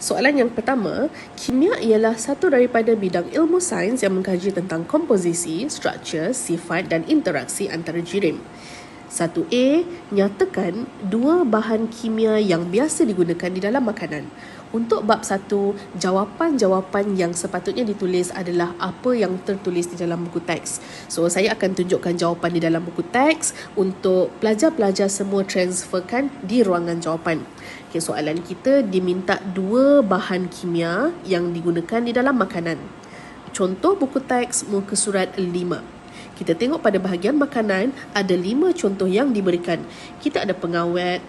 Soalan yang pertama, kimia ialah satu daripada bidang ilmu sains yang mengkaji tentang komposisi, struktur, sifat dan interaksi antara jirim. 1A, nyatakan dua bahan kimia yang biasa digunakan di dalam makanan. Untuk bab 1, jawapan-jawapan yang sepatutnya ditulis adalah apa yang tertulis di dalam buku teks. So, saya akan tunjukkan jawapan di dalam buku teks untuk pelajar-pelajar semua transferkan di ruangan jawapan. Okay, soalan kita diminta dua bahan kimia yang digunakan di dalam makanan. Contoh buku teks muka surat 5. Kita tengok pada bahagian makanan, ada 5 contoh yang diberikan. Kita ada pengawet,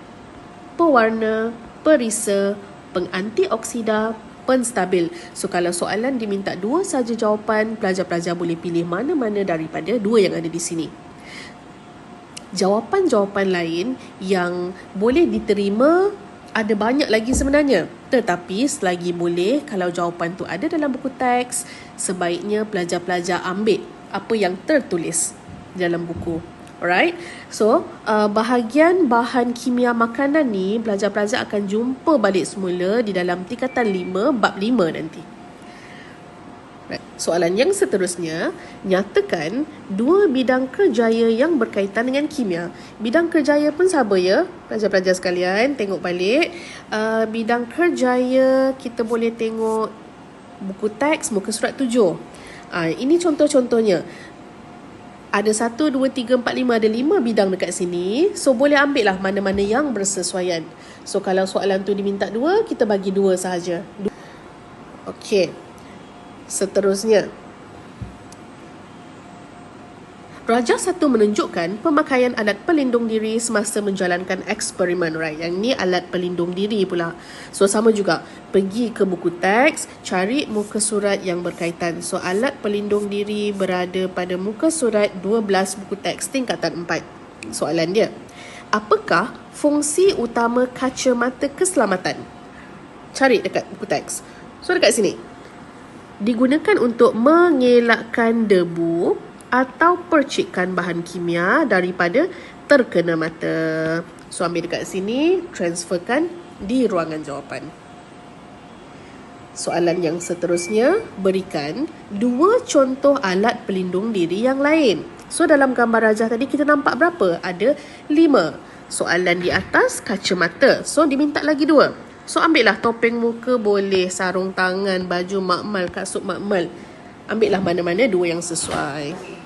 pewarna, perisa, pengantioksida, penstabil. So, kalau soalan diminta 2 saja jawapan, pelajar-pelajar boleh pilih mana-mana daripada 2 yang ada di sini. Jawapan-jawapan lain yang boleh diterima ada banyak lagi sebenarnya. Tetapi selagi boleh, kalau jawapan tu ada dalam buku teks, sebaiknya pelajar-pelajar ambil apa yang tertulis dalam buku. Alright, so bahagian bahan kimia makanan ni pelajar-pelajar akan jumpa balik semula di dalam tingkatan 5 bab 5 nanti. Right. Soalan yang seterusnya, nyatakan dua bidang kerjaya yang berkaitan dengan kimia. Bidang kerjaya pun sama ya, pelajar-pelajar sekalian, tengok balik. Bidang kerjaya kita boleh tengok buku teks muka surat 7. Ini contoh-contohnya. Ada 1, 2, 3, 4, 5, ada 5 bidang dekat sini. So, boleh ambil lah mana-mana yang bersesuaian. So, kalau soalan tu diminta 2, kita bagi 2 sahaja. Okey. Seterusnya. Rajah 1 menunjukkan pemakaian alat pelindung diri semasa menjalankan eksperimen. Right? Yang ni alat pelindung diri pula. So, sama juga. Pergi ke buku teks, cari muka surat yang berkaitan. So, alat pelindung diri berada pada muka surat 12 buku teks tingkatan 4. Soalan dia, apakah fungsi utama kacamata keselamatan? Cari dekat buku teks. So, dekat sini. Digunakan untuk mengelakkan debu atau percikan bahan kimia daripada terkena mata. So, ambil dekat sini, transferkan di ruangan jawapan. Soalan yang seterusnya, berikan 2 contoh alat pelindung diri yang lain. So, dalam gambar rajah tadi kita nampak berapa? Ada 5. Soalan di atas, kacamata. So, diminta lagi 2. So, ambillah topeng muka boleh, sarung tangan, baju makmal, kasut makmal. Ambillah mana-mana 2 yang sesuai.